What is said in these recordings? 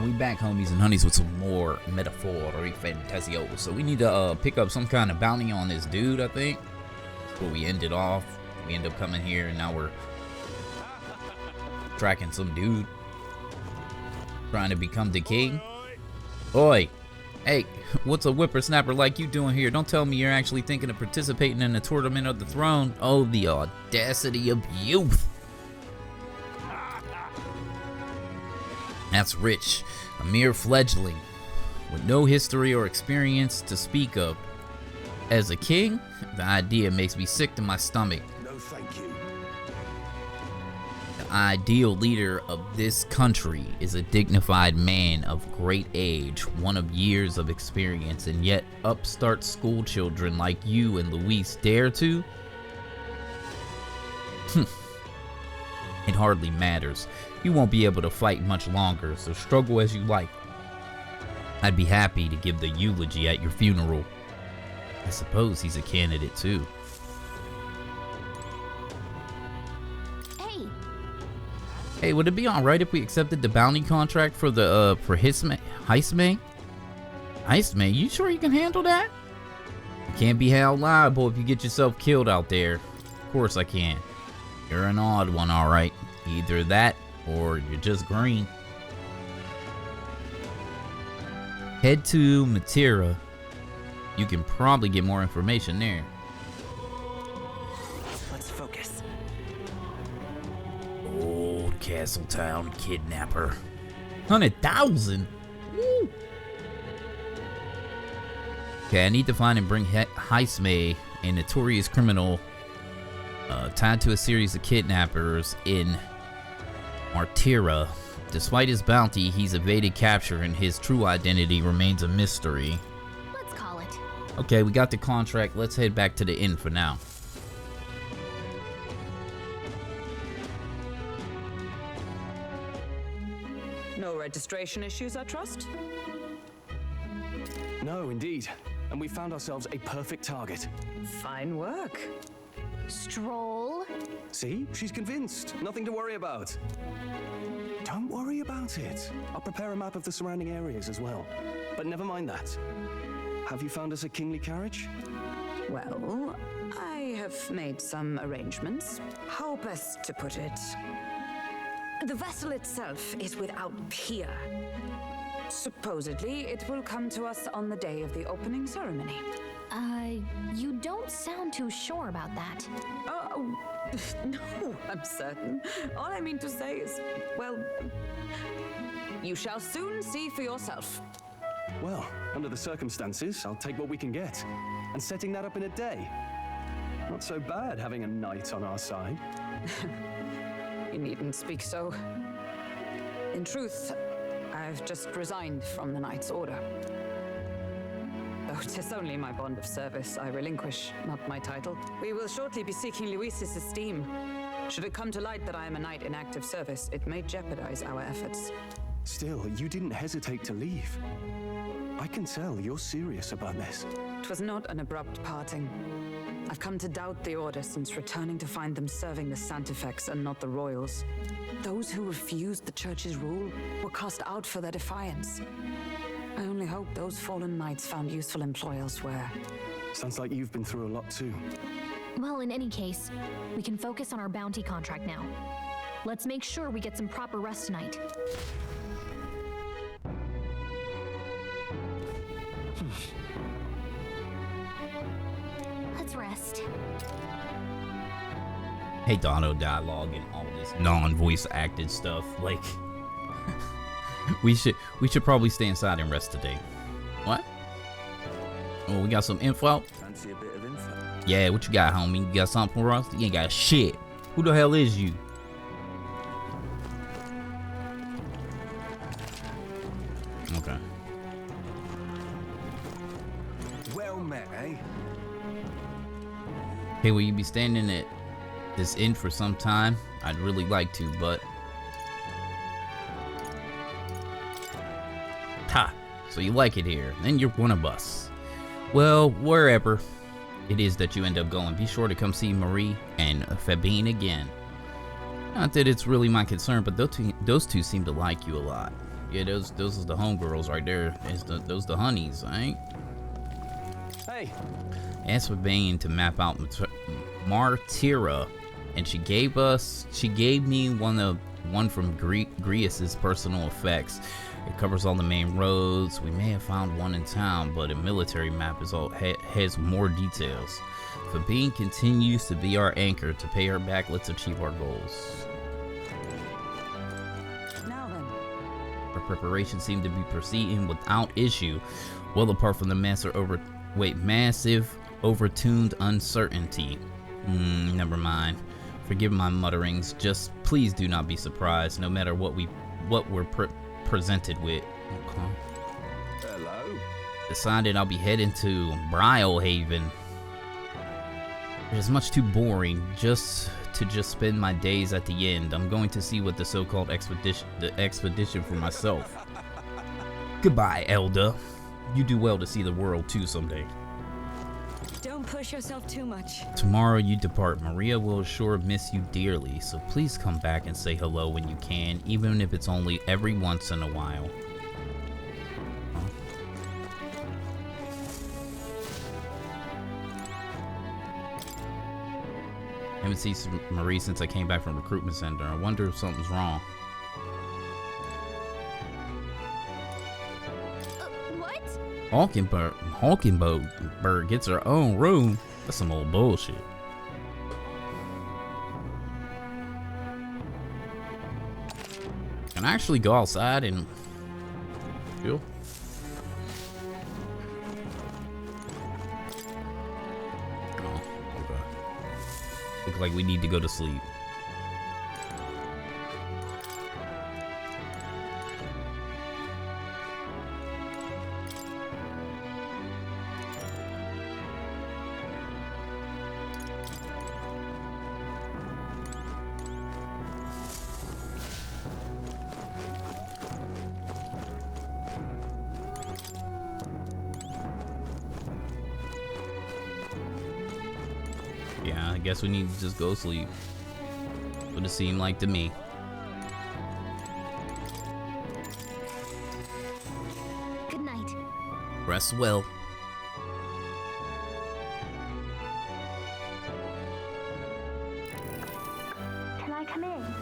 And we back, homies and honeys, with some more metaphor ReFantazio. So we need to pick up some kind of bounty on this dude, I think. That's where we ended off. We end up coming here, and now we're tracking some dude trying to become the king. Oi! Hey, what's a whippersnapper like you doing here? Don't tell me you're actually thinking of participating in the tournament of the throne. Oh, the audacity of youth! That's Rich, a mere fledgling with no history or experience to speak of. As a king, the idea makes me sick to my stomach. No, thank you. The ideal leader of this country is a dignified man of great age, one of years of experience, and yet upstart school children like you and Luis dare to? It hardly matters. You won't be able to fight much longer, so struggle as you like. I'd be happy to give the eulogy at your funeral. I suppose he's a candidate too. Hey, would it be alright if we accepted the bounty contract for the, Heisme? Heisme, you sure you can handle that? You can't be held liable if you get yourself killed out there. Of course I can. You're an odd one, alright. Either that, or you're just green. Head to Matera. You can probably get more information there. Let's focus. Old Castletown kidnapper. 100,000? Woo! Okay, I need to find and bring Heisme, a notorious criminal tied to a series of kidnappers in Matera. Despite his bounty, he's evaded capture and his true identity remains a mystery. Let's call it. Okay, we got the contract. Let's head back to the inn for now. No registration issues, I trust? No, indeed. And we found ourselves a perfect target. Fine work. Stroll. See? She's convinced. Nothing to worry about. Don't worry about it. I'll prepare a map of the surrounding areas as well. But never mind that. Have you found us a kingly carriage? Well, I have made some arrangements. How best to put it? The vessel itself is without peer. Supposedly, it will come to us on the day of the opening ceremony. You don't sound too sure about that. Oh, no, I'm certain. All I mean to say is, well, you shall soon see for yourself. Well, under the circumstances, I'll take what we can get. And setting that up in a day. Not so bad having a knight on our side. You needn't speak so. In truth, I've just resigned from the Knight's Order. Though 'tis only my bond of service I relinquish, not my title. We will shortly be seeking Luis's esteem. Should it come to light that I am a knight in active service, it may jeopardize our efforts. Still, you didn't hesitate to leave. I can tell you're serious about this. It was not an abrupt parting. I've come to doubt the Order since returning to find them serving the Santifex and not the Royals. Those who refused the Church's rule were cast out for their defiance. I only hope those fallen knights found useful employ elsewhere. Sounds like you've been through a lot too. Well, in any case, we can focus on our bounty contract now. Let's make sure we get some proper rest tonight. Let's rest. Hate the auto dialogue and all this non-voice acted stuff. Like, we should probably stay inside and rest today. What? Oh, we got some info. Fancy a bit of info? Yeah, what you got, homie? You got something for us? You ain't got shit. Who the hell is you? Okay. Well met, eh? Hey, will you be standing at this inn for some time? I'd really like to, but... Ha! So you like it here, then you're one of us. Well, wherever it is that you end up going, be sure to come see Marie and Fabine again. Not that it's really my concern, but those two seem to like you a lot. Yeah, those are the homegirls right there. Those the honeys, right? Hey, Asked for Bane to map out Martira, and she gave me one from Grius's personal effects. It covers all the main roads. We may have found one in town, but a military map has more details. Fabine continues to be our anchor. To pay her back, let's achieve our goals. Now then. Our preparations seem to be proceeding without issue, well apart from the massive overtuned uncertainty. Never mind. Forgive my mutterings. Just please do not be surprised, no matter what we're presented with. Okay. hello. Decided I'll be heading to Brylehaven. It is much too boring to spend my days at the end. I'm going to see what the so-called expedition for myself. Goodbye, Elda. You do well to see the world too someday. Don't push yourself too much. Tomorrow you depart. Maria will sure miss you dearly, so please come back and say hello when you can, even if it's only every once in a while. Haven't seen Marie since I came back from recruitment center. I wonder if something's wrong. What? Hawkenberg gets her own room. That's some old bullshit. Can I actually go outside and chill? Oh, okay. Look like we need to go to sleep. Yeah, I guess we need to just go sleep. What it seemed like to me. Good night. Rest well. Can I come in?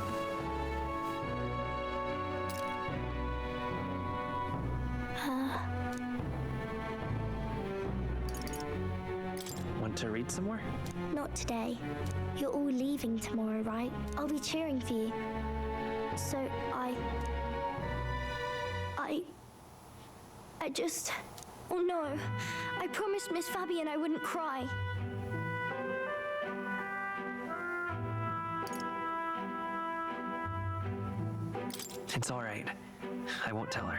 Want to read some more? Not today. You're all leaving tomorrow, right? I'll be cheering for you. So I just... Oh no. I promised Miss Fabian I wouldn't cry. It's all right. I won't tell her.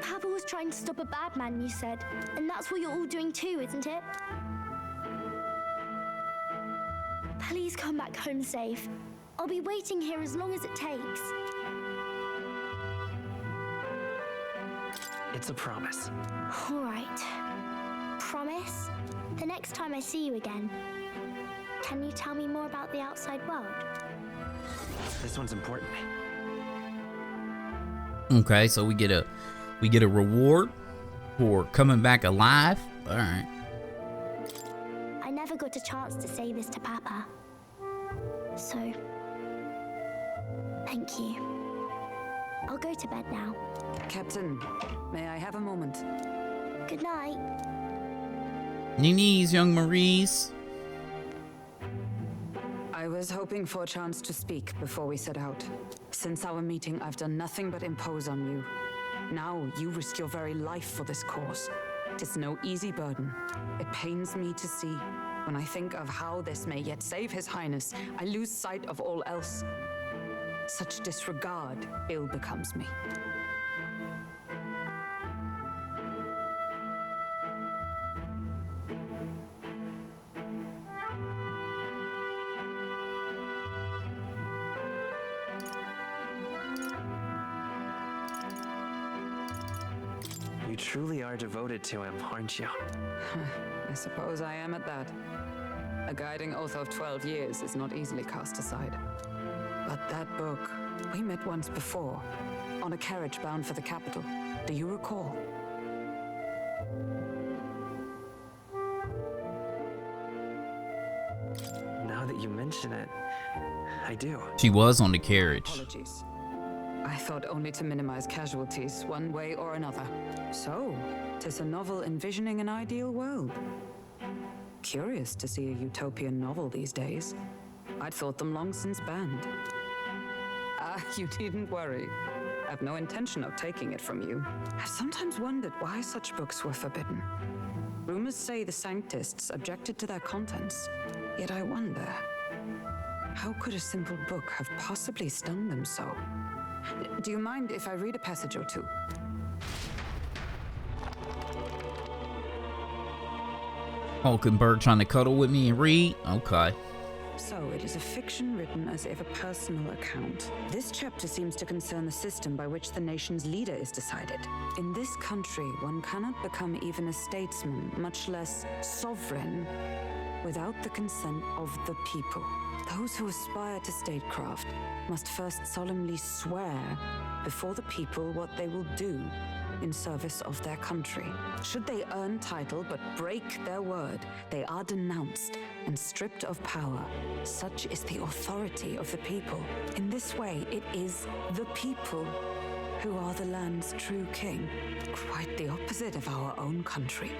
Papa was trying to stop a bad man, you said. And that's what you're all doing too, isn't it? Please come back home safe. I'll be waiting here as long as it takes. It's a promise. All right. Promise? The next time I see you again, can you tell me more about the outside world? This one's important. Okay, so we get a reward for coming back alive. All right. I never got a chance to say this to Papa. So, thank you. I'll go to bed now. Captain, may I have a moment? Good night. Knees, young Maurice. I was hoping for a chance to speak before we set out. Since our meeting, I've done nothing but impose on you. Now you risk your very life for this cause. Tis no easy burden. It pains me to see. When I think of how this may yet save His Highness, I lose sight of all else. Such disregard ill becomes me. You truly are devoted to him, aren't you? I suppose I am at that. A guiding oath of 12 years is not easily cast aside. But that book, we met once before. on a carriage bound for the capital. Do you recall? Now that you mention it, I do. She was on the carriage. Apologies. I thought only to minimize casualties, one way or another. So, 'tis a novel envisioning an ideal world. Curious to see a utopian novel these days. I'd thought them long since banned. You needn't worry. I've no intention of taking it from you. I've sometimes wondered why such books were forbidden. Rumors say the Sanctists objected to their contents. Yet I wonder, how could a simple book have possibly stung them so? Do you mind if I read a passage or two? Hulkenberg trying to cuddle with me and read? Okay. So, it is a fiction written as if a personal account. This chapter seems to concern the system by which the nation's leader is decided. In this country, one cannot become even a statesman, much less sovereign, without the consent of the people. Those who aspire to statecraft must first solemnly swear before the people what they will do in service of their country. Should they earn title but break their word, they are denounced and stripped of power. Such is the authority of the people. In this way, it is the people who are the land's true king. Quite the opposite of our own country.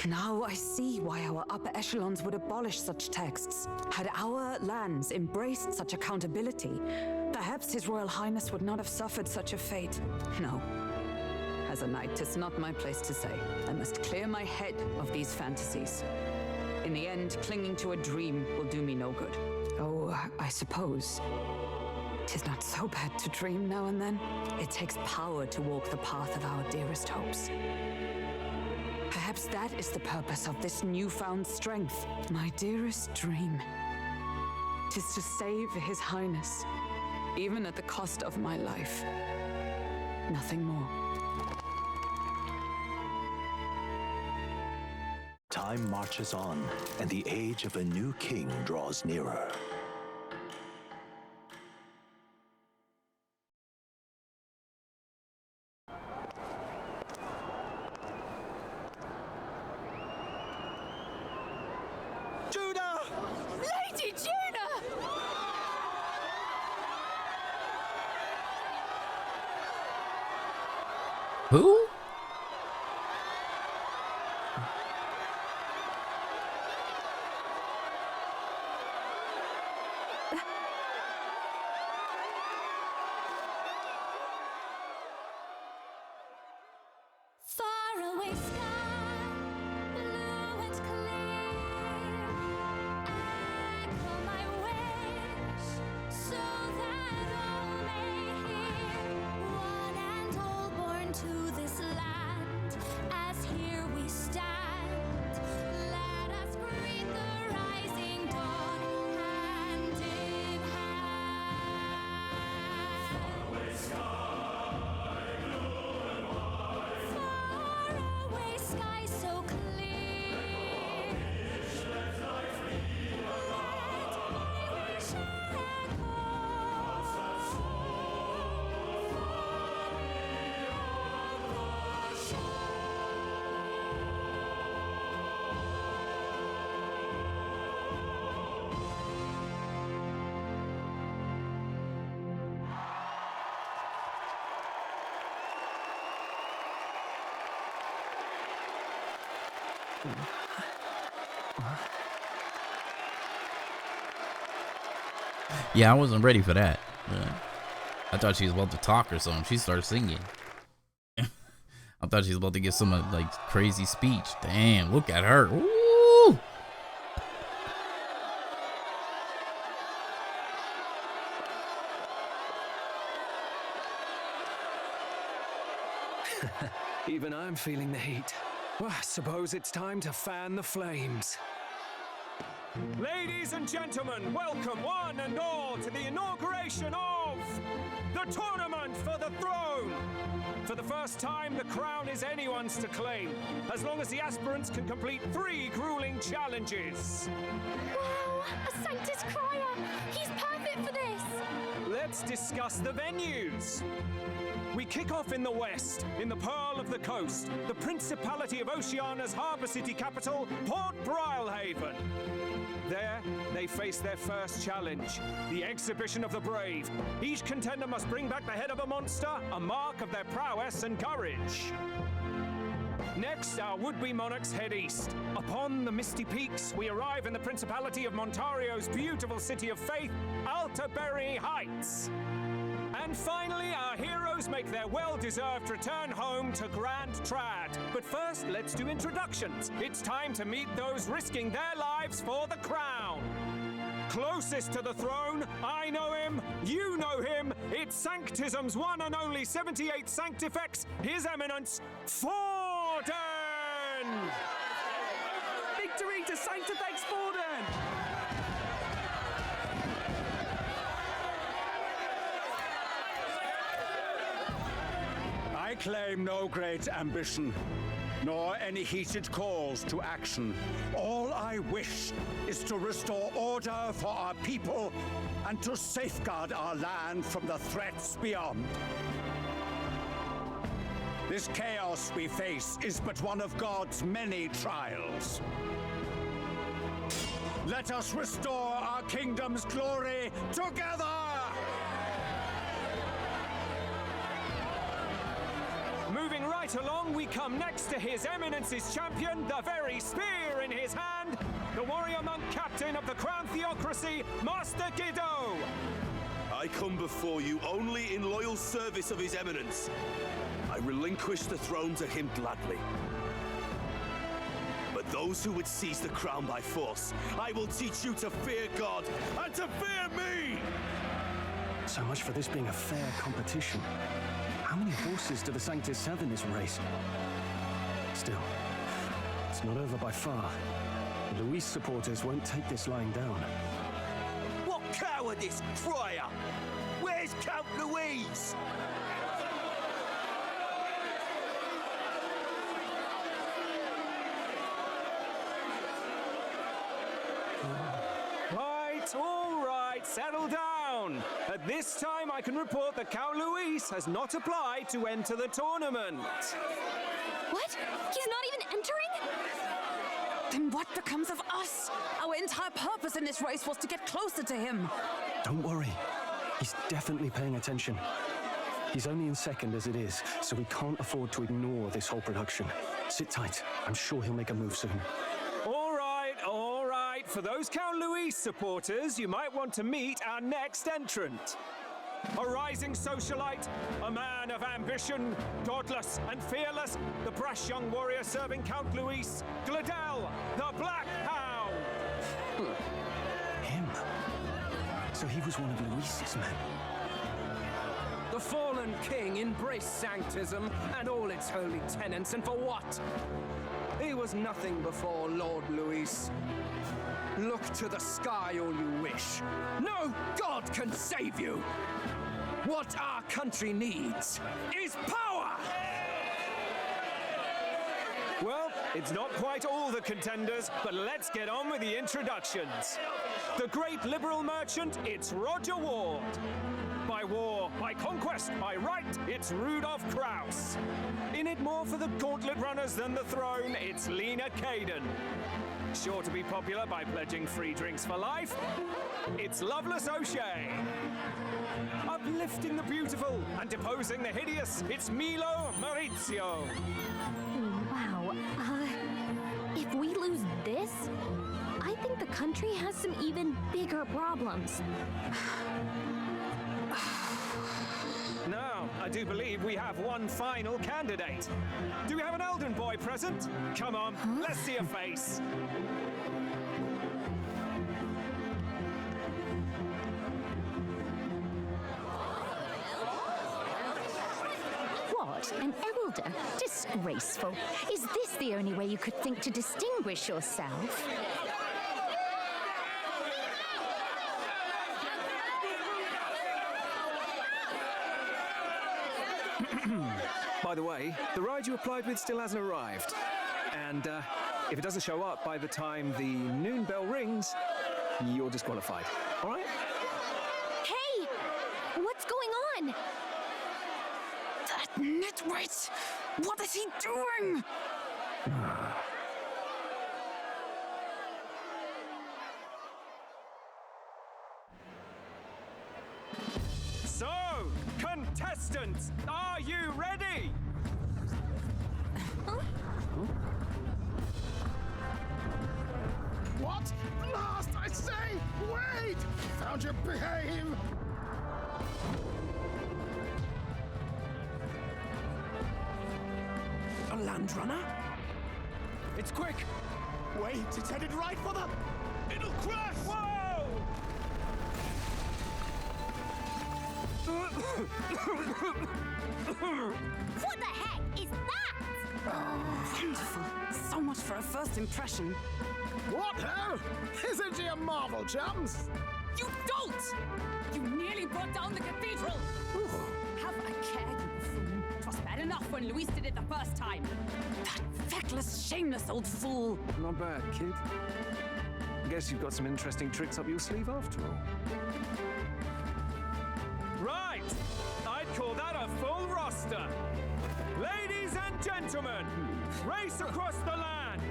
Now I see why our upper echelons would abolish such texts. Had our lands embraced such accountability, perhaps His Royal Highness would not have suffered such a fate. No. As a knight, 'tis not my place to say. I must clear my head of these fantasies. In the end, clinging to a dream will do me no good. Oh, I suppose 'tis not so bad to dream now and then. It takes power to walk the path of our dearest hopes. Perhaps that is the purpose of this newfound strength. My dearest dream 'tis to save His Highness, even at the cost of my life. Nothing more. Time marches on, and the age of a new king draws nearer. Judah! Lady Judah! Who? Faraway sky, blue and clear. Echo my wish, so that all may hear. One and all born to this land, as here we stand. Let us greet the rising dawn, hand in hand. Faraway sky so clear. Let my wish echo. Yeah, I wasn't ready for that. I thought she was about to talk or something. She started singing. I thought she was about to give some like crazy speech. Damn, look at her. Woo! Even I'm feeling the heat. Well, I suppose it's time to fan the flames. Ladies and gentlemen, welcome one and all to the inauguration of the Tournament for the Throne. For the first time, the crown is anyone's to claim, as long as the aspirants can complete 3 grueling challenges. Wow, a Sanctus Crier! He's perfect for this! Let's discuss the venues. We kick off in the west, in the Pearl of the Coast, the Principality of Oceania's harbour city capital, Port Brilehaven. There, they face their first challenge, the Exhibition of the Brave. Each contender must bring back the head of a monster, a mark of their prowess and courage. Next, our would-be monarchs head east. Upon the misty peaks, we arrive in the Principality of Montario's beautiful city of faith, Altaberry Heights. And finally, our heroes make their well-deserved return home to Grand Trad. But first, let's do introductions. It's time to meet those risking their lives for the crown. Closest to the throne, I know him, you know him. It's Sanctism's one and only 78th Sanctifex, His Eminence, Forden! Victory to Sanctifex Forden! I claim no great ambition, nor any heated calls to action. All I wish is to restore order for our people and to safeguard our land from the threats beyond. This chaos we face is but one of God's many trials. Let us restore our kingdom's glory together! Moving right along, we come next to His Eminence's champion, the very spear in his hand, the warrior monk captain of the Crown Theocracy, Master Giddo. I come before you only in loyal service of His Eminence. I relinquish the throne to him gladly. But those who would seize the crown by force, I will teach you to fear God and to fear me! So much for this being a fair competition. How many horses do the Sanctus have in this race? Still, it's not over by far. Luis supporters won't take this lying down. What cowardice, Crier! Where's Count Louise? All right, settle down. At this time, I can report that Count Luis has not applied to enter the tournament. What? He's not even entering? Then what becomes of us? Our entire purpose in this race was to get closer to him. Don't worry. He's definitely paying attention. He's only in second as it is, so we can't afford to ignore this whole production. Sit tight. I'm sure he'll make a move soon. All right. For those Count Luis supporters, you might want to meet our next entrant. A rising socialite, a man of ambition, godless and fearless, the brash young warrior serving Count Luis, Gladel, the Black Hound. Him? So he was one of Luis's men. The fallen king embraced Sanctism and all its holy tenets, and for what? He was nothing before Lord Luis. Look to the sky all you wish. No god can save you! What our country needs is power! Well, it's not quite all the contenders, but let's get on with the introductions. The great liberal merchant, it's Roger Ward. By war, by conquest, by right, it's Rudolph Kraus. In it more for the gauntlet runners than the throne, it's Lena Caden. Sure to be popular by pledging free drinks for life, it's Loveless O'Shea. Uplifting the beautiful and deposing the hideous, it's Milo Maurizio. Wow. If we lose this, I think the country has some even bigger problems. Now, I do believe we have one final candidate. Do we have an Elden boy present? Come on, let's see a face. What? An elder? Disgraceful. Is this the only way you could think to distinguish yourself? By the way, the ride you applied with still hasn't arrived. And if it doesn't show up by the time the noon bell rings, you're disqualified. All right? Hey! What's going on? That nitwit! What is he doing? So, contestants, are you ready? What? Last, I say! Wait! Found your behave! A land runner? It's quick! Wait, it's headed right for the... It'll crash! Whoa! What the heck is that? Wonderful. So much for a first impression. What ho? Isn't she a marvel, chums? You dolt! You nearly brought down the cathedral! Have a care, you fool. 'Twas bad enough when Luis did it the first time. That feckless, shameless old fool. Not bad, kid. Guess you've got some interesting tricks up your sleeve after all. Right! I'd call that a full roster. Ladies and gentlemen, race across the land.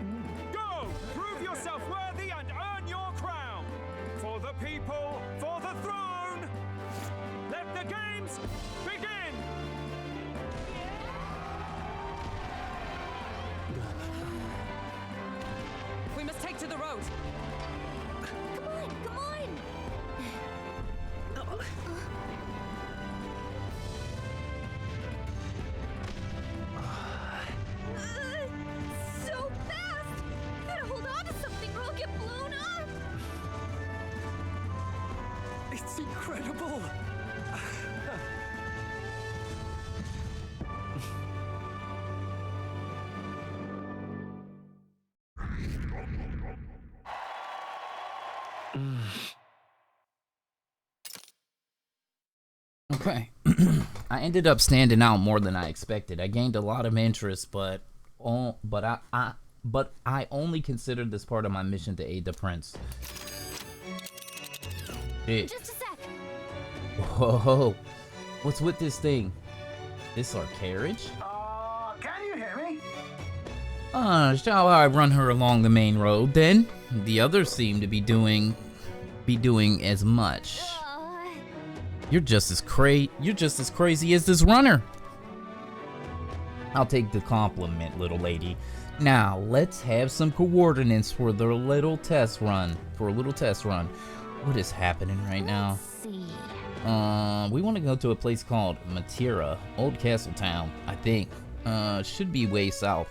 Go! Prove yourself worthy and earn your crown. For the people, for the throne. Let the games begin! We must take to the road. Come on, come on! So fast! Gotta hold on to something or I'll get blown up! It's incredible! Okay. I ended up standing out more than I expected. I gained a lot of interest, but I only considered this part of my mission to aid the prince. Shit. Just a sec. Whoa. What's with this thing? This our carriage? Can you hear me? Shall I run her along the main road then? The others seem to be doing as much. You're just as crazy as this runner. I'll take the compliment, little lady. Now, let's have some coordinates for the little test run. What is happening right now? We want to go to a place called Matira, Old Castle Town, I think. Should be way south.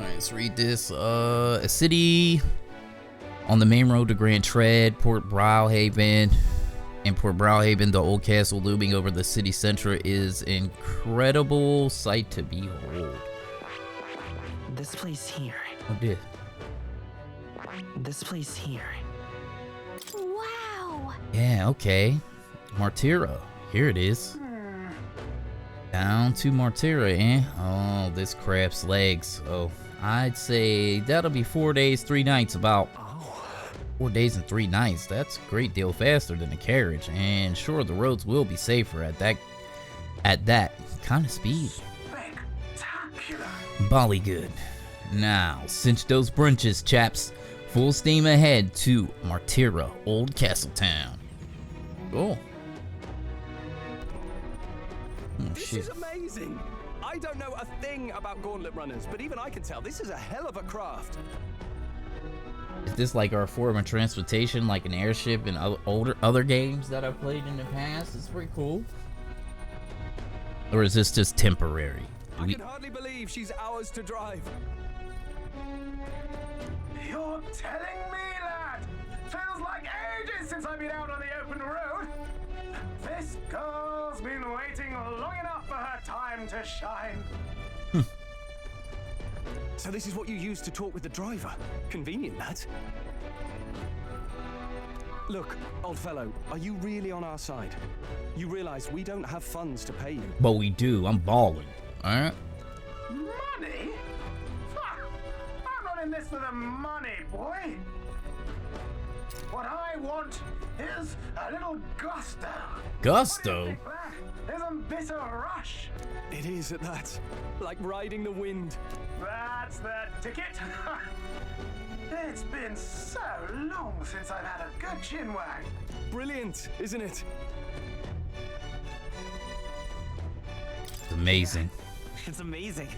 Let's read this. A city on the main road to Grand Tread, Port Browhaven. In Port Browhaven, the old castle looming over the city center is an incredible sight to behold. This place here. What did? This place here. Wow! Yeah, okay. Martira. Here it is. Down to Martira, eh? Oh, this crap's legs. Oh, I'd say that'll be 4 days, 3 nights about. 4 days and 3 nights. That's a great deal faster than a carriage. And sure, the roads will be safer at that kind of speed. Bolly good. Now, cinch those brunches, chaps. Full steam ahead to Martira, Old Castle Town. Cool. Oh, This shit. is amazing. I don't know a thing about gauntlet runners, but even I can tell this is a hell of a craft. Is this like our form of transportation, like an airship in other games that I've played in the past? It's pretty cool. Or is this just temporary? I can hardly believe she's ours to drive. You're telling me, lad? Feels like ages since I've been out on the open road. This girl's been waiting long enough for her time to shine. So this is what you use to talk with the driver. Convenient, that. Look, old fellow, are you really on our side? You realize we don't have funds to pay you. But we do. I'm balling. Alright? Money? Ha! I'm not in this for the money, boy. What I want is a little gusto. Gusto? There's a bitter rush. It is at that. Like riding the wind. That's the ticket. It's been so long since I've had a good chinwag. Brilliant, isn't it? It's amazing. It's amazing.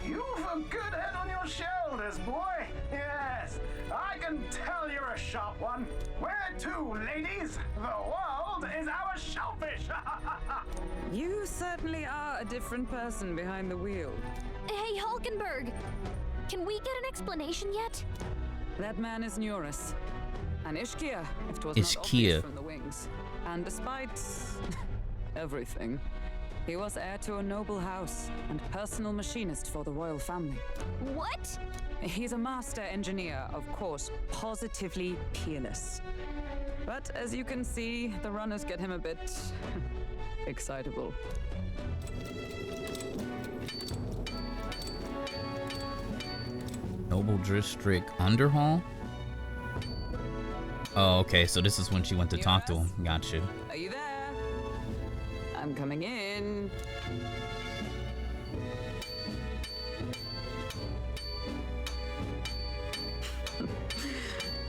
You've a good head on your shoulders, boy. Yes, I can tell you're a sharp one. Where to, ladies? The world is our shellfish. You certainly are a different person behind the wheel. Hey, Hulkenberg! Can we get an explanation yet? That man is Neurus. An Ishkia, if it was Ishkia. not obvious from the wings. And despite everything, he was heir to a noble house and personal machinist for the royal family. What? He's a master engineer, of course, positively peerless. But as you can see, the runners get him a bit excitable. Noble District Underhall? Oh, okay, so this is when she went to talk to him. Gotcha. Are you there? I'm coming in.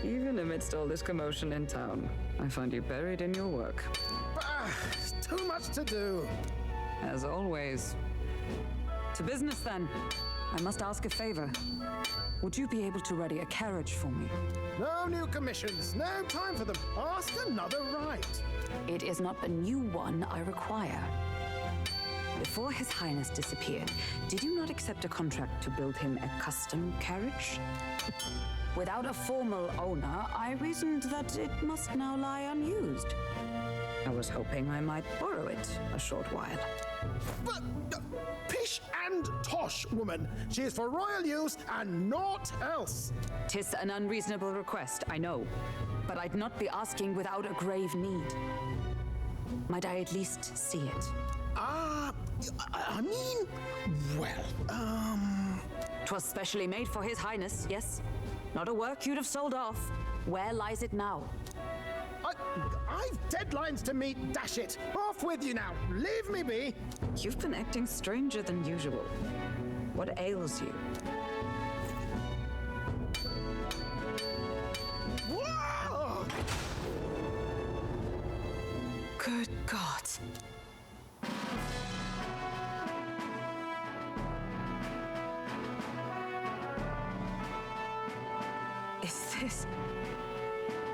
Even amidst all this commotion in town, I find you buried in your work. Too much to do. As always. To business then. I must ask a favor. Would you be able to ready a carriage for me? No new commissions. No time for them. Ask another right. It is not a new one I require. Before His Highness disappeared, did you not accept a contract to build him a custom carriage? Without a formal owner, I reasoned that it must now lie unused. I was hoping I might borrow it a short while. But, pish and tosh, woman. She is for royal use and naught else. 'Tis an unreasonable request, I know. But I'd not be asking without a grave need. Might I at least see it? I mean, well, 'Twas specially made for His Highness, yes? Not a work you'd have sold off. Where lies it now? I've deadlines to meet, dash it. Off with you now. Leave me be. You've been acting stranger than usual. What ails you? Whoa! Good God. Is this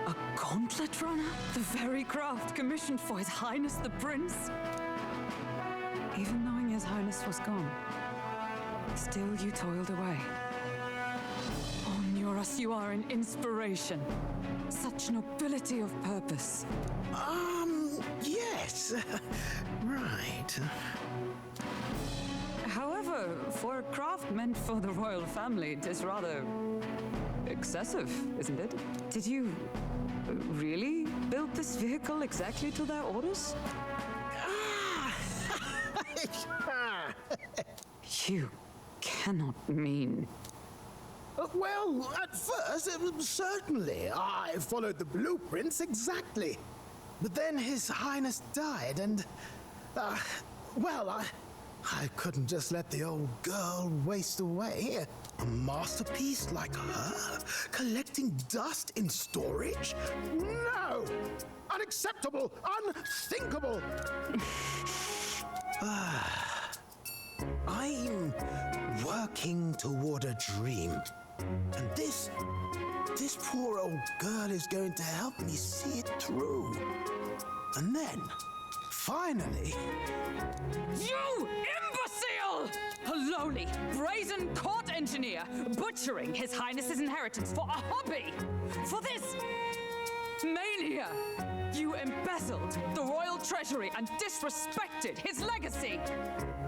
a gauntlet runner? The very craft commissioned for His Highness the Prince? Even knowing His Highness was gone, still you toiled away. Oh, Neurus, you are an inspiration. Such nobility of purpose. Yes. Right. However, for a craft meant for the royal family, it is rather excessive, isn't it? Did you really build this vehicle exactly to their orders? You cannot mean... Well, at first, certainly. I followed the blueprints exactly. But then His Highness died and... well, I couldn't just let the old girl waste away. A masterpiece like her, collecting dust in storage? No! Unacceptable! Unthinkable! I'm working toward a dream. And this poor old girl is going to help me see it through. And then, finally... You imbecile! A lowly, brazen court engineer butchering His Highness's inheritance for a hobby! For this Mania! You embezzled the royal treasury and disrespected his legacy!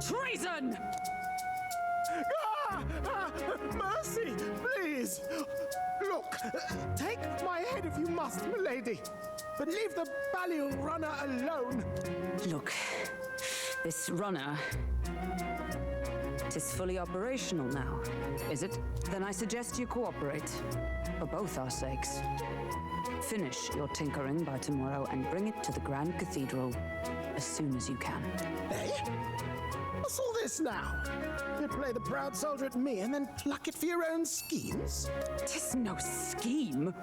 Treason! Mercy, please! Look, take my head if you must, milady, but leave the Balliol runner alone. Look, this runner... Tis fully operational now, is it? Then I suggest you cooperate, for both our sakes. Finish your tinkering by tomorrow and bring it to the Grand Cathedral as soon as you can. Eh? What's all this now? You play the proud soldier at me and then pluck it for your own schemes? 'Tis no scheme.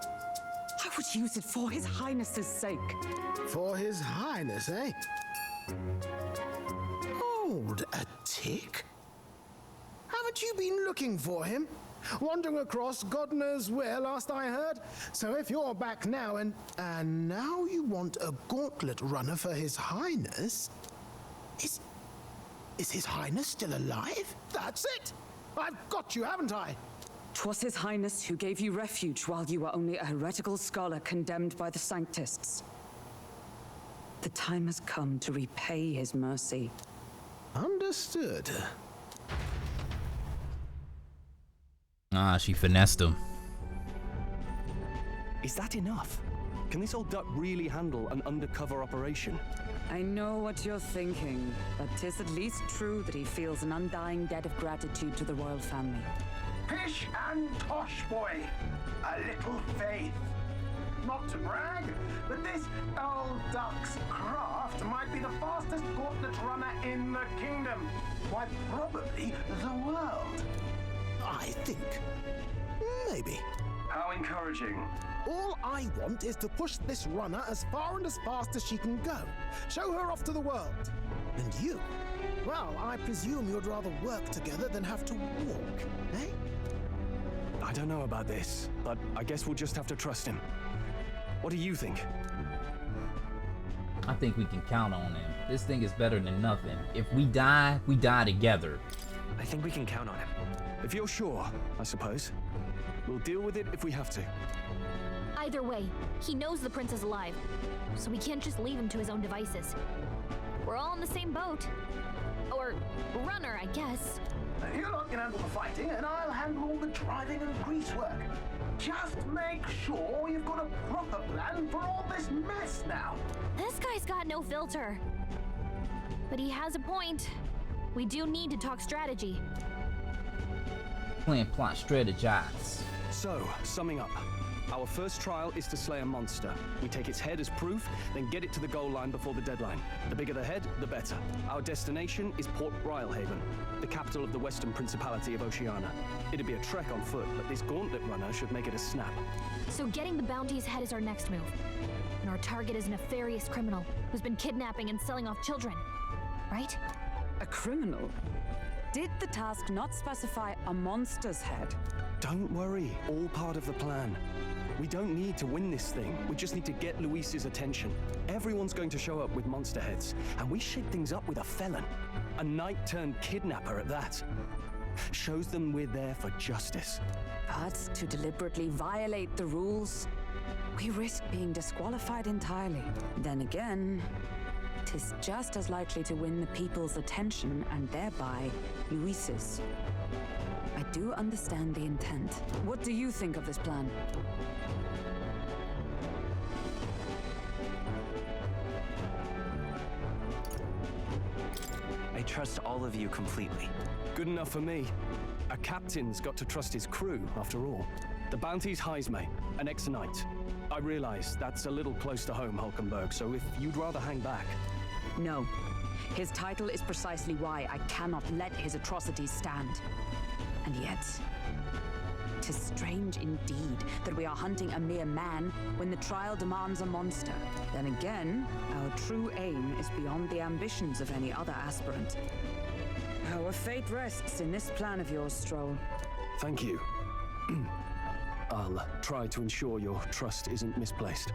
I would use it for His Highness's sake. For His Highness, eh? Hold a tick. Haven't you been looking for him? Wandering across God knows where, last I heard. So if you're back now and now you want a gauntlet runner for His Highness, is His Highness still alive? That's it! I've got you, haven't I? 'Twas His Highness who gave you refuge while you were only a heretical scholar condemned by the Sanctists. The time has come to repay His mercy. Understood. Ah, she finessed him. Is that enough? Can this old duck really handle an undercover operation? I know what you're thinking, but 'tis at least true that he feels an undying debt of gratitude to the royal family. Pish and tosh, boy. A little faith. Not to brag, but this old duck's craft might be the fastest gauntlet runner in the kingdom. Why, probably the world. I think. Maybe. How encouraging. All I want is to push this runner as far and as fast as she can go. Show her off to the world. And you? Well, I presume you'd rather work together than have to walk, eh? I don't know about this, but I guess we'll just have to trust him. What do you think? I think we can count on him. This thing is better than nothing. If we die together. I think we can count on him. If you're sure, I suppose. We'll deal with it if we have to. Either way, he knows the prince is alive, so we can't just leave him to his own devices. We're all in the same boat. Or runner, I guess. You lot can handle the fighting, and I'll handle all the driving and greasework. Just make sure you've got a proper plan for all this mess now. This guy's got no filter. But he has a point. We do need to talk strategy. Plan, plot, strategize. So, summing up. Our first trial is to slay a monster. We take its head as proof, then get it to the goal line before the deadline. The bigger the head, the better. Our destination is Port Brialhaven, the capital of the Western Principality of Oceania. It'd be a trek on foot, but this gauntlet runner should make it a snap. So getting the bounty's head is our next move. And our target is a nefarious criminal who's been kidnapping and selling off children. Right? A criminal? Did the task not specify a monster's head? Don't worry, all part of the plan. We don't need to win this thing. We just need to get Luis's attention. Everyone's going to show up with monster heads, and we shake things up with a felon. A knight-turned-kidnapper at that. Shows them we're there for justice. But to deliberately violate the rules, we risk being disqualified entirely. Then again, 'tis just as likely to win the people's attention and thereby Luis's. I do understand the intent. What do you think of this plan? I trust all of you completely. Good enough for me. A captain's got to trust his crew, after all. The bounty's Heisme, an ex-knight. I realize that's a little close to home, Hulkenberg, so if you'd rather hang back... No. His title is precisely why I cannot let his atrocities stand. And yet, 'tis strange indeed that we are hunting a mere man when the trial demands a monster. Then again, our true aim is beyond the ambitions of any other aspirant. Our fate rests in this plan of yours, Stroll. Thank you. I'll try to ensure your trust isn't misplaced.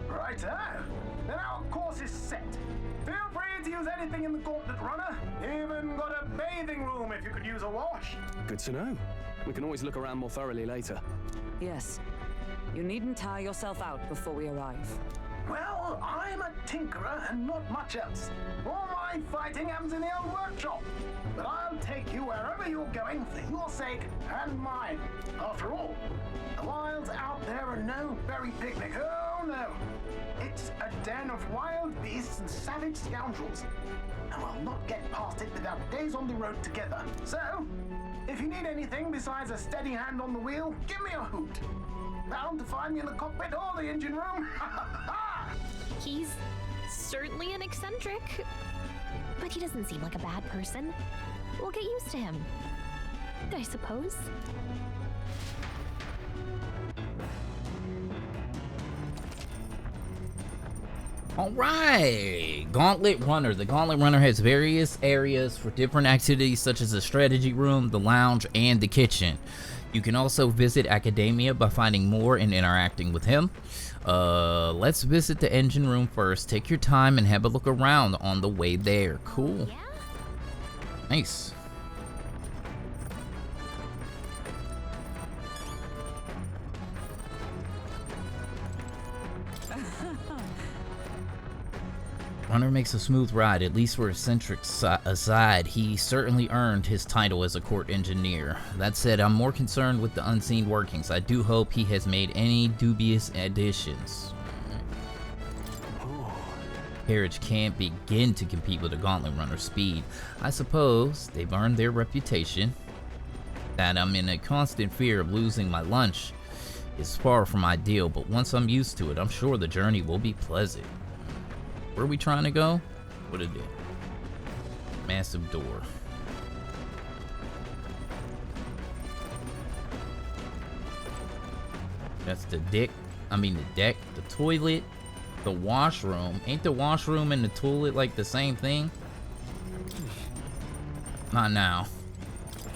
Righto. Then our course is set. Feel free to use any everything in the Gauntlet Runner. Even got a bathing room if you could use a wash. Good to know. We can always look around more thoroughly later. Yes. You needn't tire yourself out before we arrive. Well, I'm a tinkerer and not much else. All my fighting happens in the old workshop. But I'll take you wherever you're going for your sake and mine. After all, the wilds out there are no berry picnic. Oh no. It's a den of wild beasts and savage scoundrels. And we'll not get past it without days on the road together. So, if you need anything besides a steady hand on the wheel, give me a hoot. Bound to find me in the cockpit or the engine room. He's certainly an eccentric, but he doesn't seem like a bad person. We'll get used to him, I suppose. Alright, Gauntlet Runner. The Gauntlet Runner has various areas for different activities such as the strategy room, the lounge, and the kitchen. You can also visit Academia by finding more and interacting with him. Let's visit the engine room first. Take your time and have a look around on the way there. Cool. Nice. Runner makes a smooth ride, at least for eccentrics aside. He certainly earned his title as a court engineer. That said, I'm more concerned with the unseen workings. I do hope he has made any dubious additions. Carriage can't begin to compete with a Gauntlet Runner's speed. I suppose they've earned their reputation. That I'm in a constant fear of losing my lunch is far from ideal, but once I'm used to it, I'm sure the journey will be pleasant. Where are we trying to go? What is it? Massive door. That's the deck. The deck, the toilet, the washroom. Ain't the washroom and the toilet like the same thing? Not now.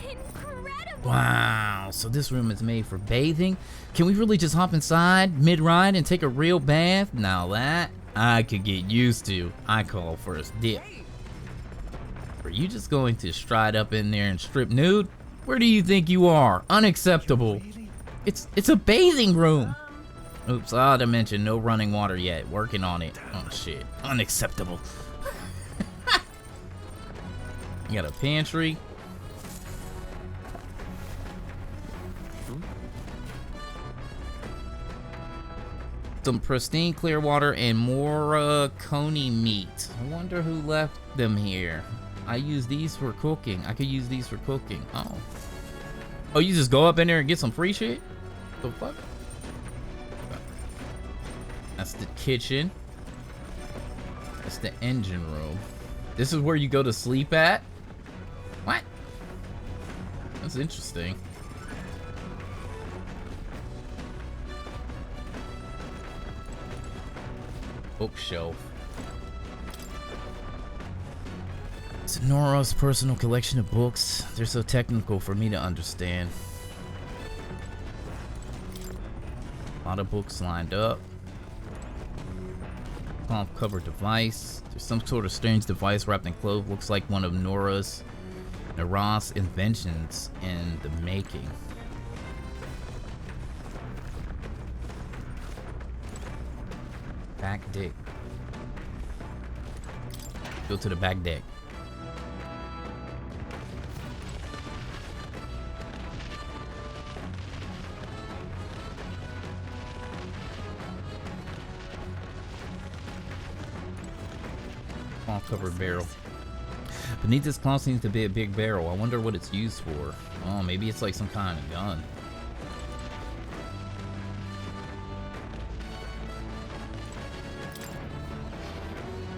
Incredible. Wow, so this room is made for bathing? Can we really just hop inside mid-ride and take a real bath? Now that I could get used to. I call first dip. Are you just going to stride up in there and strip nude? Where do you think you are? Unacceptable. It's a bathing room. Oops, I ought to mention no running water yet. Working on it. Oh shit. Unacceptable. You got a pantry. Some pristine clear water and more coney meat. I wonder who left them here. I use these for cooking. I could use these for cooking. Oh, you just go up in there and get some free shit? The fuck? That's the kitchen. That's the engine room. This is where you go to sleep at? What? That's interesting. Bookshelf. It's Nora's personal collection of books. They're so technical for me to understand. A lot of books lined up. Palm cover device. There's some sort of strange device wrapped in cloth. Looks like one of Nora's inventions in the making. Back deck. Go to the back deck. Cloth covered barrel. Beneath this cloth seems to be a big barrel. I wonder what it's used for. Oh, maybe it's like some kind of gun.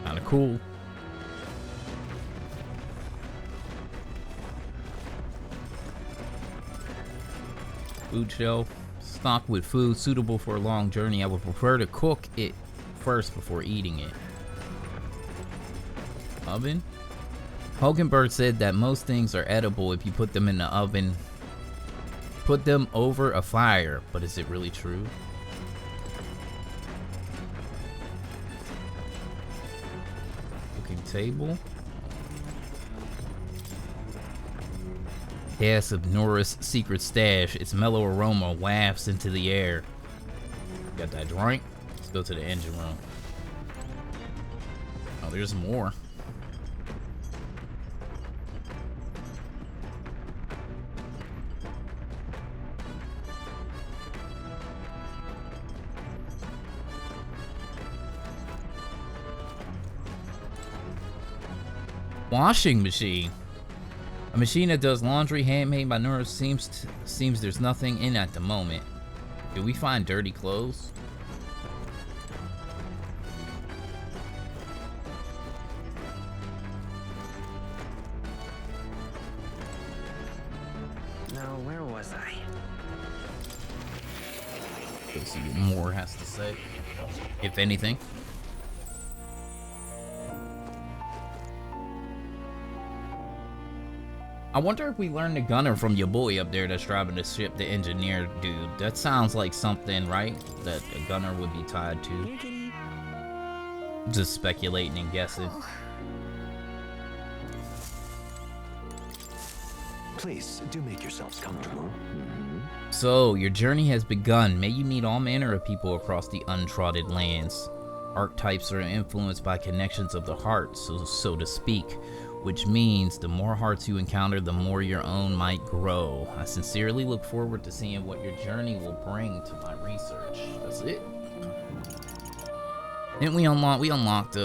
Kinda cool. Food shelf. Stocked with food suitable for a long journey. I would prefer to cook it first before eating it. Oven. Hogenberg said that most things are edible if you put them in the oven. Put them over a fire, but is it really true? Cooking table. cask of Nora's secret stash. Its mellow aroma wafts into the air. Got that drink? Let's go to the engine room. Oh, there's more. Washing machine. A machine that does laundry, handmade by Nora. Seems there's nothing in at the moment. Did we find dirty clothes? No, where was I? Let's see what more has to say, if anything. I wonder if we learned the gunner from your boy up there that's driving the ship, the engineer dude. That sounds like something, right? That a gunner would be tied to. Just speculating and guessing. Please, do make yourselves comfortable. So, your journey has begun. May you meet all manner of people across the untrodden lands. Archetypes are influenced by connections of the heart, so to speak. Which means the more hearts you encounter, the more your own might grow. I sincerely look forward to seeing what your journey will bring to my research. That's it. Didn't we unlocked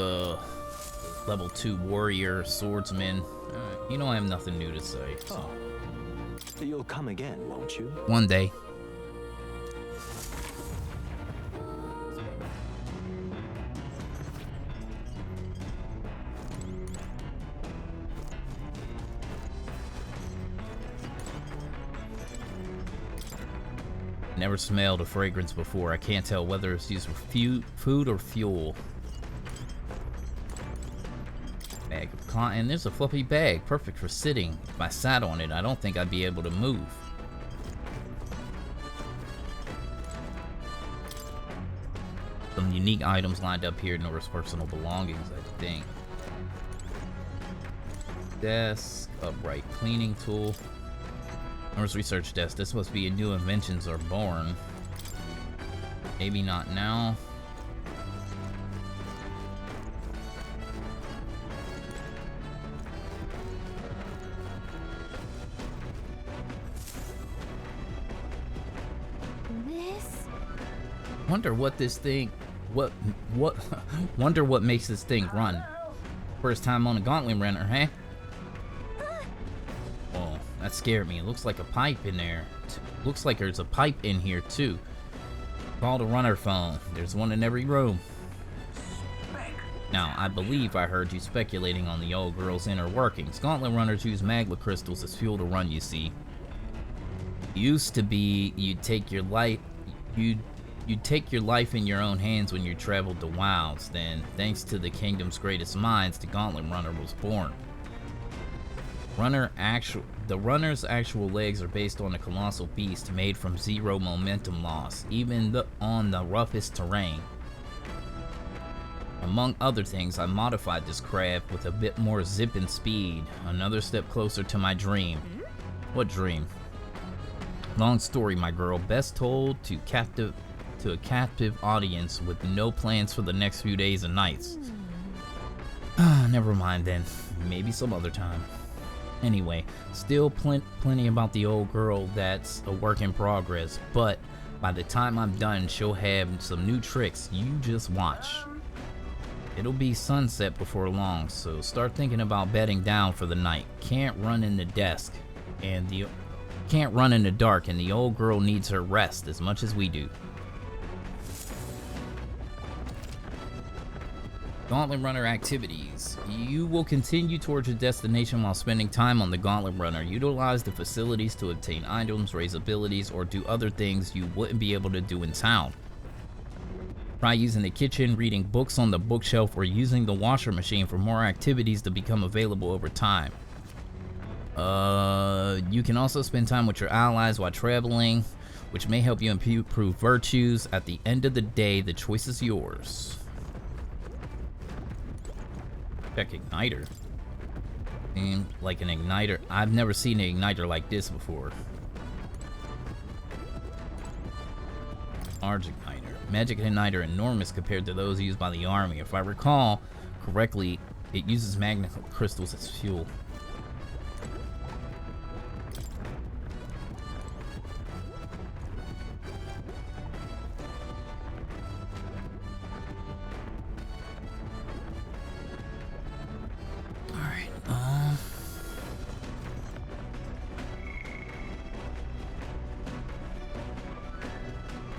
level 2 warrior swordsman. You know I have nothing new to say. So. You'll come again, won't you? One day. Never smelled a fragrance before. I can't tell whether it's used for food or fuel. Bag of cotton. There's a fluffy bag, perfect for sitting. If I sat on it, I don't think I'd be able to move. Some unique items lined up here. Nora's personal belongings, I think. Desk, upright cleaning tool. Nora's research desk. This must be a new inventions are born. Maybe not now. This? Wonder what this thing, wonder what makes this thing run. First time on a gauntlet runner, huh? Oh, that scared me. It looks like a pipe in there. Looks like there's a pipe in here too. Call the runner phone. There's one in every room. Now, I believe I heard you speculating on the old girl's inner workings. Gauntlet runners use magma crystals as fuel to run, you see. Used to be you'd take your life in your own hands when you traveled the wilds. Then, thanks to the kingdom's greatest minds, the Gauntlet Runner was born. The runner's actual legs are based on a colossal beast made from zero momentum loss, even on the roughest terrain. Among other things, I modified this craft with a bit more zip and speed. Another step closer to my dream. What dream? Long story, my girl. Best told to a captive audience with no plans for the next few days and nights. Never mind then. Maybe some other time. Anyway, still plenty about the old girl that's a work in progress, but by the time I'm done, she'll have some new tricks. You just watch. It'll be sunset before long, so start thinking about bedding down for the night. Can't run in the dark, and the old girl needs her rest as much as we do. Gauntlet Runner activities. You will continue towards your destination while spending time on the Gauntlet Runner. Utilize the facilities to obtain items, raise abilities, or do other things you wouldn't be able to do in town. Try using the kitchen, reading books on the bookshelf, or using the washer machine for more activities to become available over time. You can also spend time with your allies while traveling, which may help you improve virtues. At the end of the day, the choice is yours. Check Igniter. Seems like an igniter. I've never seen an igniter like this before. Large igniter. Magic igniter enormous compared to those used by the army. If I recall correctly, it uses magnet crystals as fuel.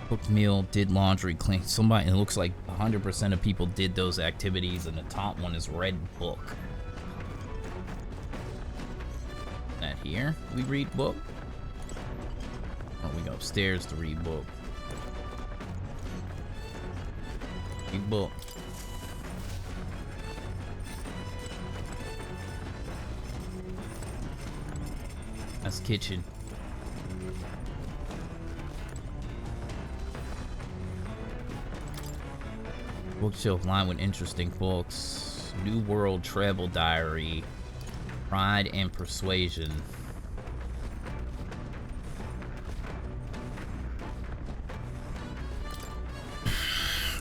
Cooked meal, did laundry, clean. Somebody, it looks like 100% of people did those activities, and the top one is read book. That here, we read book. Or we go upstairs to read book. Read book. That's kitchen. Bookshelf lined with interesting books. New World Travel Diary. Pride and Persuasion.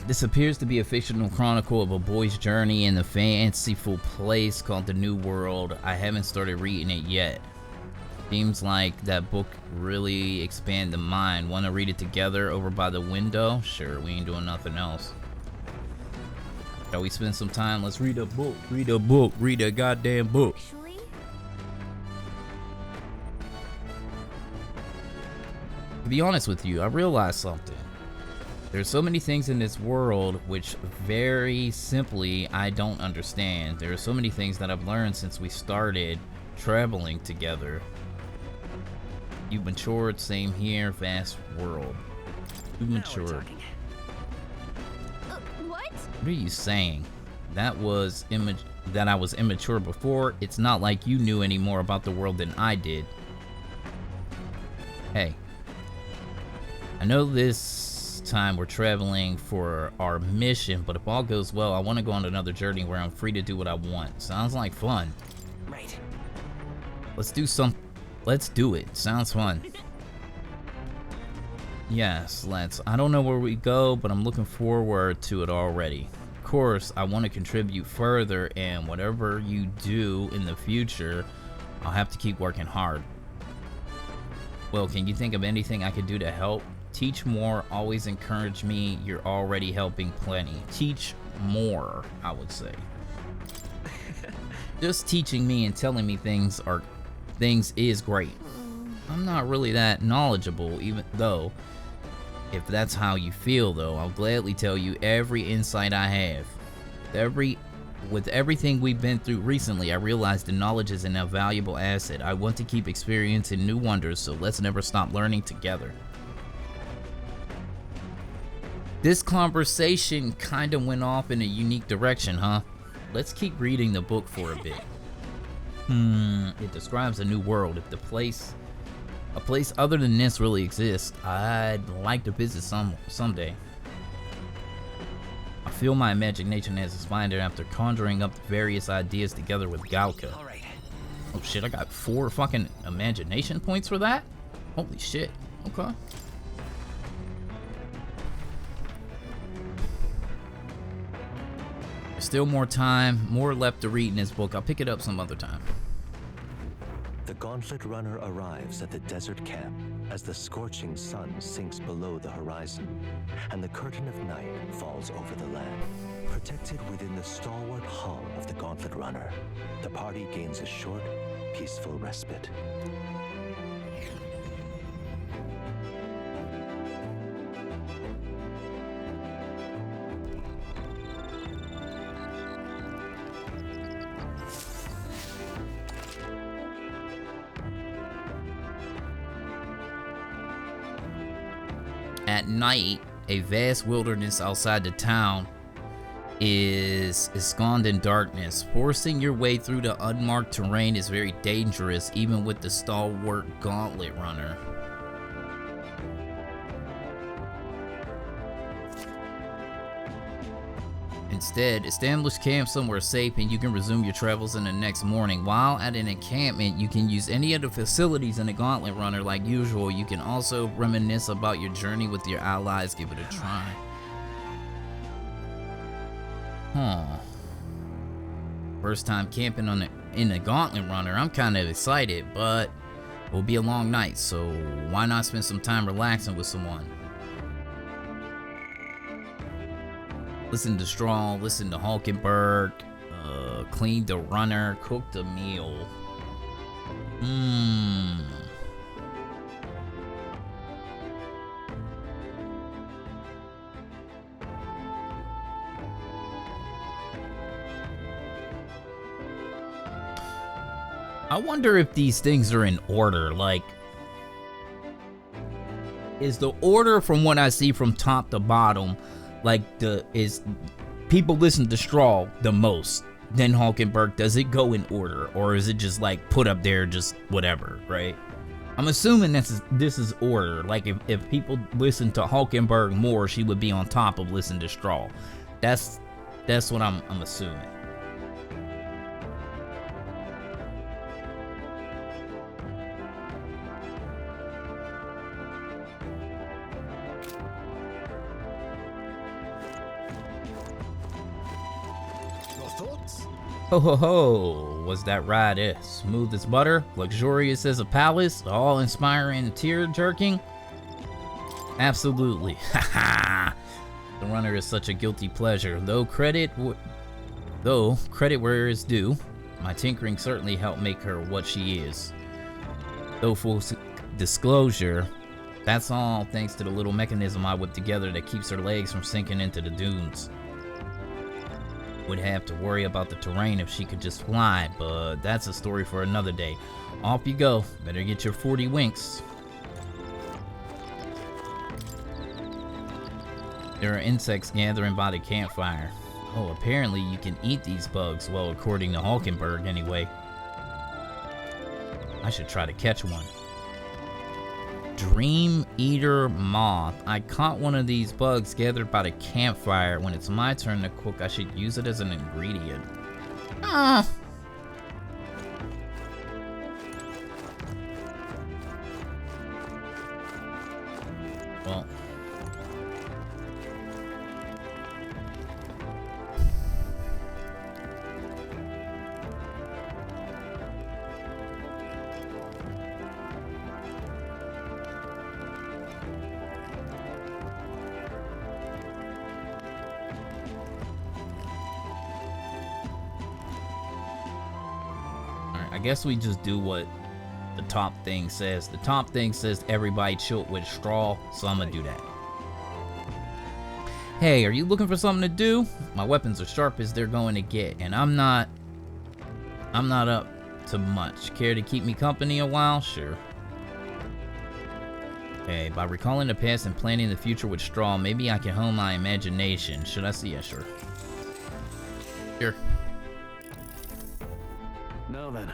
This appears to be a fictional chronicle of a boy's journey in the fanciful place called the New World. I haven't started reading it yet. Seems like that book really expand the mind. Want to read it together over by the window? Sure, we ain't doing nothing else. Shall we spend some time? Let's read a book. Read a book. Read a goddamn book. Actually, To be honest with you, I realized something. There's so many things in this world which very simply I don't understand. There are so many things that I've learned since we started traveling together. You've matured, same here, vast world. You've matured. what? What are you saying? That I was immature before. It's not like you knew any more about the world than I did. Hey, I know this time we're traveling for our mission, but if all goes well, I want to go on another journey where I'm free to do what I want. Sounds like fun. Right. Let's do it. Sounds fun. Yes, let's. I don't know where we go, but I'm looking forward to it already. Of course, I want to contribute further, and whatever you do in the future, I'll have to keep working hard. Well, can you think of anything I could do to help? Teach more, always encourage me. You're already helping plenty. Teach more, I would say. Just teaching me and telling me things is great. I'm not really that knowledgeable, even though, if that's how you feel though, I'll gladly tell you every insight I have. With everything we've been through recently, I realized the knowledge is an invaluable asset. I want to keep experiencing new wonders, so let's never stop learning together. This conversation kind of went off in a unique direction, huh? Let's keep reading the book for a bit. It describes a new world. If a place other than this really exists, I'd like to visit someday. I feel my imagination has expanded after conjuring up the various ideas together with Galka. All right. Oh shit, I got 4 fucking imagination points for that? Holy shit. Okay. There's still more time, more left to read in this book. I'll pick it up some other time. The Gauntlet Runner arrives at the desert camp as the scorching sun sinks below the horizon and the curtain of night falls over the land. Protected within the stalwart hull of the Gauntlet Runner, the party gains a short, peaceful respite. At night, a vast wilderness outside the town is ensconced in darkness. Forcing your way through the unmarked terrain is very dangerous, even with the stalwart Gauntlet Runner. Instead, establish camp somewhere safe and you can resume your travels in the next morning. While at an encampment, you can use any of the facilities in the Gauntlet Runner like usual. You can also reminisce about your journey with your allies. Give it a try. Huh. First time camping in the Gauntlet Runner. I'm kind of excited, but it will be a long night, so why not spend some time relaxing with someone? Listen to Straw, listen to Hulkenberg, clean the runner, cook the meal. I wonder if these things are in order. Like, is the order from what I see from top to bottom, like is people listen to Straw the most, then Hulkenberg? Does it go in order, or is it just like put up there, just whatever, right? I'm assuming this is order. Like if people listen to Hulkenberg more, she would be on top of listen to Straw. That's what I'm assuming. Ho ho ho, was that ride smooth as butter, luxurious as a palace, all inspiring and tear-jerking? Absolutely, haha. The runner is such a guilty pleasure, though credit where it's due. My tinkering certainly helped make her what she is. Though full disclosure, that's all thanks to the little mechanism I whipped together that keeps her legs from sinking into the dunes. Would have to worry about the terrain if she could just fly, but that's a story for another day. Off you go. Better get your 40 winks. There are insects gathering by the campfire. Oh, apparently you can eat these bugs. Well, according to Hulkenberg, anyway. I should try to catch one. Dream Eater Moth. I caught one of these bugs gathered by the campfire. When it's my turn to cook, I should use it as an ingredient. Ah. Well. I guess we just do what the top thing says. The top thing says everybody chill with Straw, so I'm gonna do that. Hey, are you looking for something to do? My weapons are sharp as they're going to get, and I'm not up to much. Care to keep me company a while? Sure. Okay, by recalling the past and planning the future with Straw, maybe I can hone my imagination. Should I see? Yeah, sure. Sure. Now then.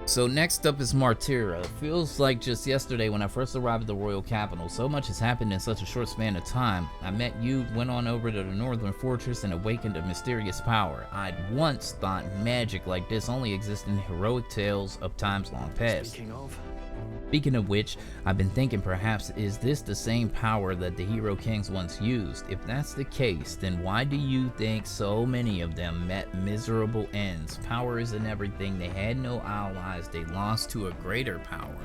So next up is Martira. Feels like just yesterday when I first arrived at the royal capital. So much has happened in such a short span of time. I met you, went on over to the northern fortress, and awakened a mysterious power. I'd once thought magic like this only existed in heroic tales of times long past. Speaking of which, I've been thinking perhaps is this the same power that the Hero Kings once used? If that's the case, then why do you think so many of them met miserable ends? Power isn't everything. They had no allies. They lost to a greater power.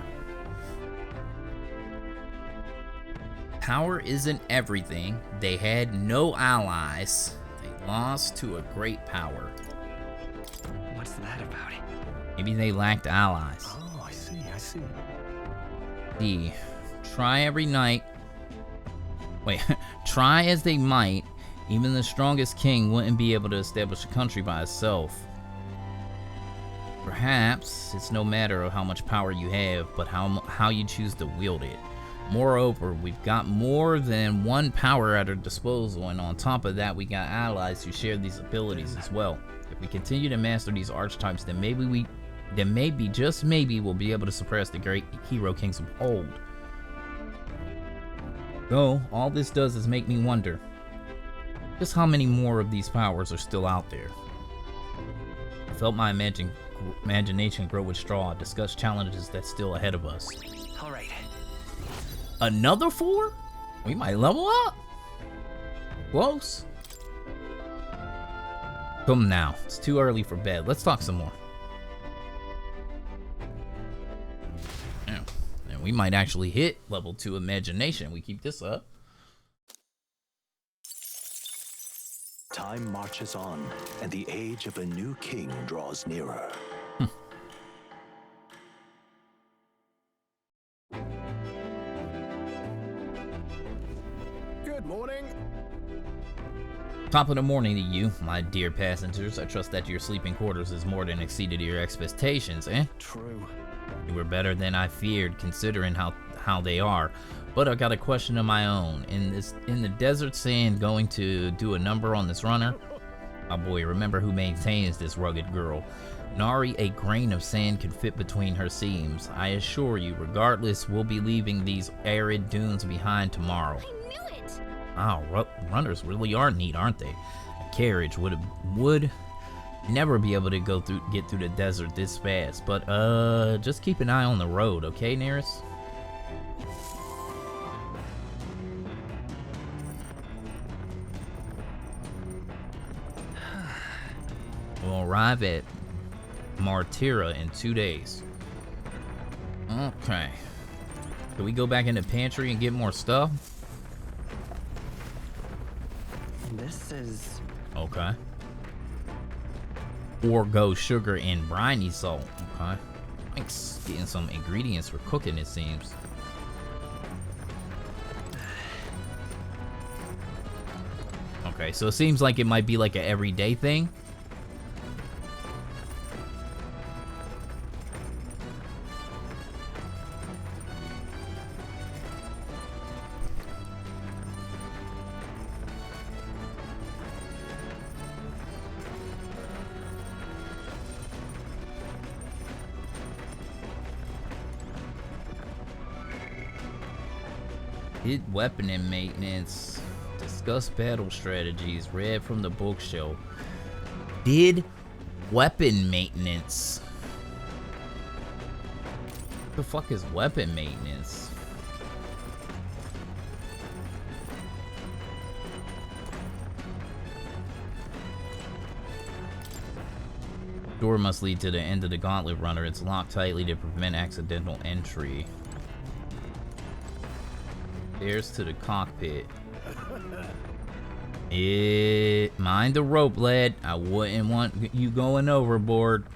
Power isn't everything. They had no allies. They lost to a great power. What's that about? Maybe they lacked allies. Oh, I see. Try every night. Wait, try as they might, even the strongest king wouldn't be able to establish a country by itself. Perhaps it's no matter of how much power you have, but how you choose to wield it. Moreover, we've got more than one power at our disposal, and on top of that, we got allies who share these abilities as well. If we continue to master these archetypes, then maybe, just maybe, we'll be able to suppress the great Hero Kings of old. Though, all this does is make me wonder just how many more of these powers are still out there. I felt my imagination grow with straw, discuss challenges that's still ahead of us. All right. Another 4? We might level up. Close. Come now, it's too early for bed. Let's talk some more. Yeah. And we might actually hit level 2 imagination. We keep this up. Time marches on, and the age of a new king draws nearer. Good morning. Top of the morning to you, my dear passengers. I trust that your sleeping quarters has more than exceeded your expectations, eh? True. You were better than I feared, considering how they are. But I got a question of my own. In the desert sand, going to do a number on this runner? My boy, remember who maintains this rugged girl. Nari, a grain of sand could fit between her seams. I assure you, regardless, we'll be leaving these arid dunes behind tomorrow. I knew it! Oh, runners really are neat, aren't they? A carriage would never be able to get through the desert this fast. But just keep an eye on the road, okay, Neris? We'll arrive at Martira in 2 days. Okay. Can we go back in the pantry and get more stuff? This is... Okay. Or go sugar and briny salt. Okay. Thanks. Getting some ingredients for cooking, it seems. Okay, so it seems like it might be like an everyday thing. Hit weapon and maintenance. Discuss battle strategies. Read from the bookshelf. Did weapon maintenance. What the fuck is weapon maintenance? Door must lead to the end of the gauntlet runner. It's locked tightly to prevent accidental entry. Stairs to the cockpit. Mind the rope, lad. I wouldn't want you going overboard.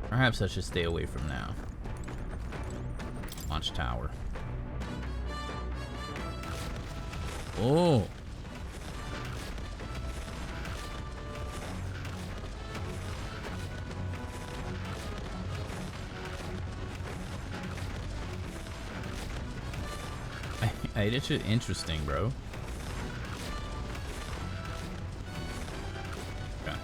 Perhaps I should stay away from now. Launch tower. Oh. Hey, this shit interesting, bro. Okay.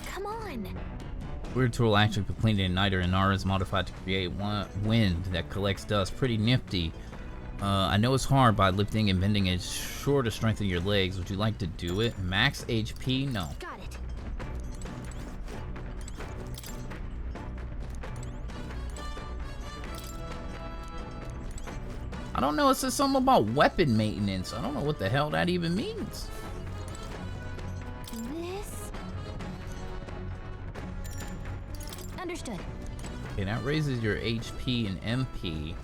Come on. Weird tool actually for cleaning igniter and R is modified to create wind that collects dust. Pretty nifty. I know it's hard by lifting and bending. It's sure to strengthen your legs. Would you like to do it? Max HP? No. Got it. I don't know. It says something about weapon maintenance. I don't know what the hell that even means. This. Understood. Okay, that raises your HP and MP.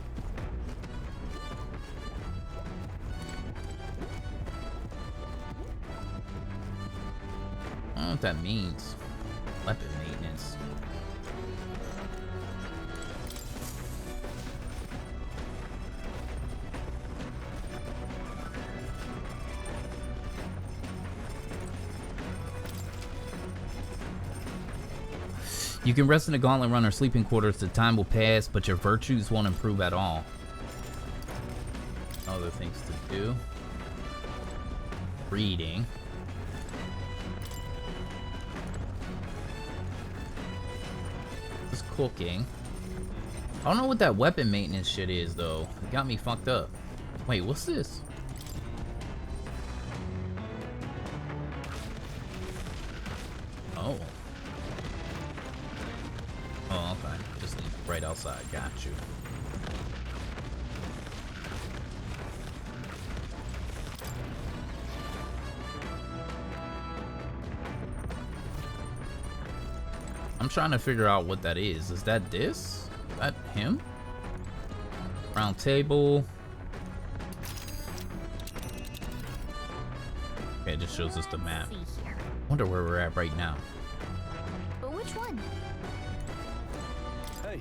what that means. Weapon maintenance. You can rest in the Gauntlet Runner sleeping quarters. The time will pass, but your virtues won't improve at all. Other things to do. Reading. Just cooking. I don't know what that weapon maintenance shit is, though. It got me fucked up. Wait, what's this? Oh. Oh, okay. Just leave it right outside. Got you. I'm trying to figure out what that is. Is that this? Is that him? Round table. Okay, it just shows us the map. Wonder where we're at right now. But which one? Hey.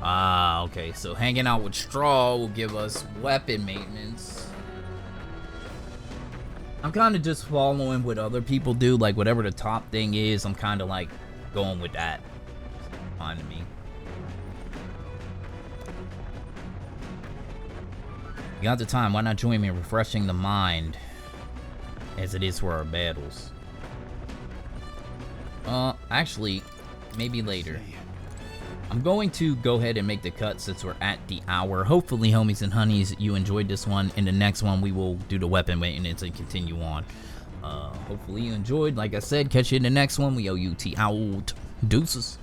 Ah, okay. So hanging out with Straw will give us weapon maintenance. I'm kind of just following what other people do. Like, whatever the top thing is, I'm kind of like going with that. It's fine to me. You got the time. Why not join me in refreshing the mind as it is for our battles? Actually, maybe later. I'm going to go ahead and make the cut since we're at the hour. Hopefully, homies and honeys, you enjoyed this one. In the next one, we will do the weapon maintenance and continue on. Hopefully you enjoyed. Like I said, catch you in the next one. We OUT out. Deuces.